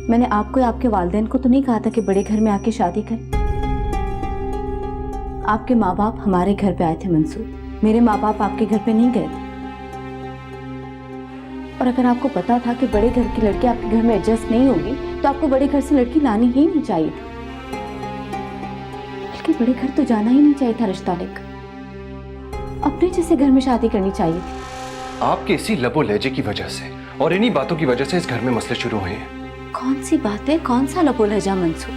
मैंने आपको या आपके वालिदैन को तो नहीं कहा था कि बड़े घर में आके शादी करें। आपके माँ बाप हमारे घर पे आए थे मंसूर, मेरे माँ बाप आपके घर पे नहीं गए थे। और अगर आपको पता था कि बड़े घर की लड़की आपके घर में एडजस्ट नहीं होगी तो आपको बड़े घर से लड़की लानी ही नहीं चाहिए थी, बल्कि बड़े घर तो जाना ही नहीं चाहिए था रिश्ता लेकर। अपने जैसे घर में शादी करनी चाहिए थी। आपके इसी लबो लहजे की वजह से और इन्हीं बातों की वजह से इस घर में मसले शुरू हुए हैं। कौन सी बात है, कौन सा लबो लहजा मंसूर?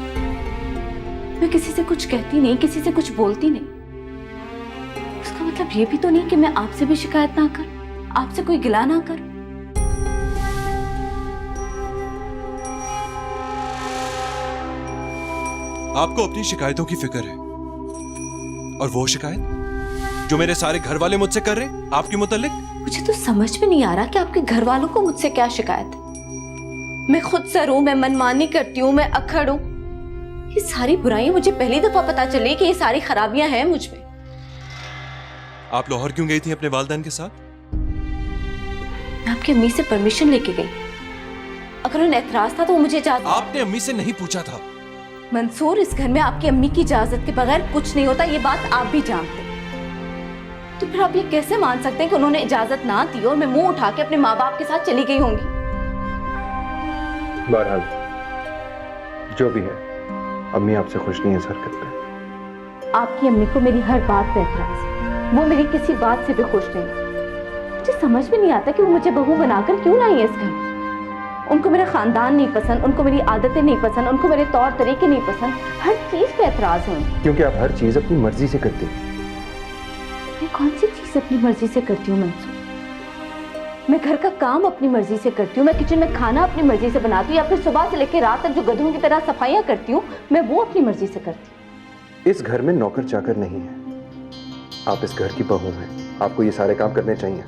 मैं किसी से कुछ कहती नहीं, किसी से कुछ बोलती नहीं। उसका मतलब ये भी तो नहीं कि मैं आपसे भी शिकायत ना कर, आपसे कोई गिला ना कर। आपको अपनी शिकायतों की फिक्र है, और वो शिकायत जो मेरे सारे घर वाले मुझसे कर रहे हैं आपके मुतालिक। मुझे तो समझ में नहीं आ रहा कि आपके घर वालों को मुझसे क्या शिकायत है। मैं खुद सर हूं, मैं मनमानी करती हूँ, मैं अखड़ हूँ। ये सारी बुराइयां मुझे पहली दफा पता चली कि ये सारी खराबियां हैं मुझ में। आप लाहौर क्यों गई थी अपने वालिदैन के साथ? मैं आपकी अम्मी से परमिशन लेके गई। अगर उन्हें एतराज था तो वो मुझे इजाजत। आपने अम्मी से नहीं पूछा था? मंसूर, इस घर में आपकी अम्मी की इजाजत के बगैर कुछ नहीं होता, ये बात आप भी जानते। तो फिर आप ये कैसे मान सकते हैं कि उन्होंने इजाजत ना दी और मैं मुंह उठा के अपने माँ बाप के साथ चली गई होंगी? बहरहाल जो भी है, अम्मी आपसे खुश नहीं है इस हरकत पे। आपकी अम्मी को मेरी हर बात पे एतराज है, वो मेरी किसी बात से भी खुश नहीं। मुझे समझ में नहीं आता कि वो मुझे बहू बनाकर क्यों लाई है इस घर में। उनको मेरा खानदान नहीं पसंद, उनको मेरी आदतें नहीं पसंद, उनको मेरे तौर तरीके नहीं पसंद, हर चीज पे एतराज है। क्योंकि आप हर चीज अपनी मर्जी से करते हैं। मैं कौन सी चीज अपनी मर्जी से करती हूँ मंसूर? मैं घर का काम अपनी मर्जी से करती हूँ, मैं किचन में खाना अपनी मर्जी से बनाती हूँ, या फिर सुबह से लेकर रात तक जो गधों की तरह सफाइयाँ करती हूँ मैं वो अपनी मर्जी से करती हूँ। इस घर में नौकर चाकर नहीं है, आप इस घर की बहू हैं। आपको ये सारे काम करने चाहिए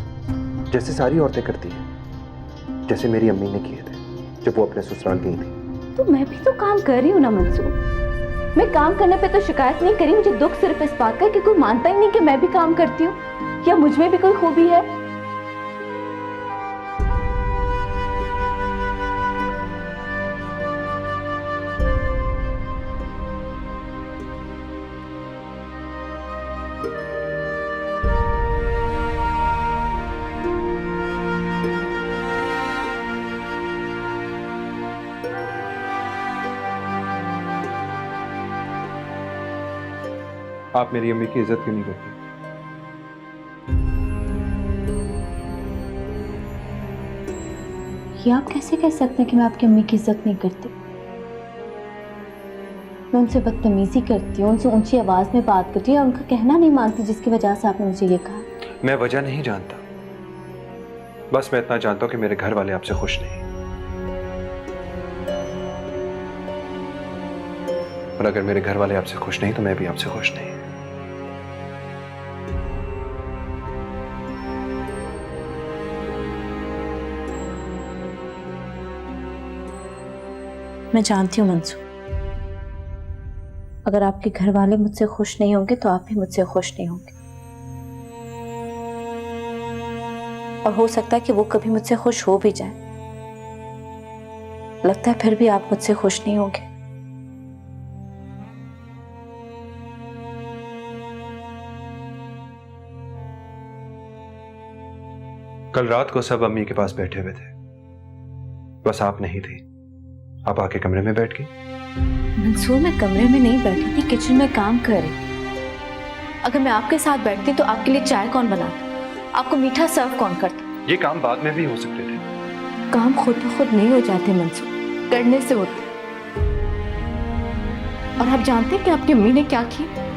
जैसे सारी औरतें करती हैं, जैसे मेरी अम्मी ने किए थे जब वो अपने ससुराल गई थी। तो मैं भी तो काम कर रही हूँ ना मंसूर। मैं काम करने पे तो शिकायत नहीं करी। मुझे दुख सिर्फ इस बात का कि कोई मानता ही नहीं कि मैं भी काम करती हूँ या मुझ में भी कोई खूबी है। आप मेरी अम्मी की इज्जत क्यों नहीं करती? ये आप कैसे कह सकते हैं कि मैं आपकी अम्मी की इज्जत नहीं करती? मैं उनसे बदतमीजी करती हूँ, उनसे ऊंची आवाज में बात करती हूँ और उनका कहना नहीं मानती, जिसकी वजह से आपने मुझे ये कहा। मैं वजह नहीं जानता, बस मैं इतना जानता हूं कि मेरे घर वाले आपसे खुश नहीं। और अगर मेरे घर वाले आपसे खुश नहीं तो मैं भी आपसे खुश नहीं। मैं जानती हूँ मंसूर, अगर आपके घर वाले मुझसे खुश नहीं होंगे तो आप भी मुझसे खुश नहीं होंगे, और हो सकता है कि वो कभी मुझसे खुश हो भी जाए। लगता है फिर भी आप मुझसे खुश नहीं होंगे। कल रात को सब अम्मी के पास बैठे हुए थे, बस आप नहीं थी। आप आके कमरे में बैठ गई। मंसूर, मैं कमरे में नहीं बैठी थी, किचन में काम कर रही। अगर मैं आपके साथ बैठती तो आपके लिए चाय कौन बनाता, आपको मीठा सर्व कौन करता? ये काम बाद में भी हो सकते थे। काम खुद ब खुद नहीं हो जाते मंसूर, करने से होते। और आप जानते हैं कि आपकी अम्मी ने क्या किया?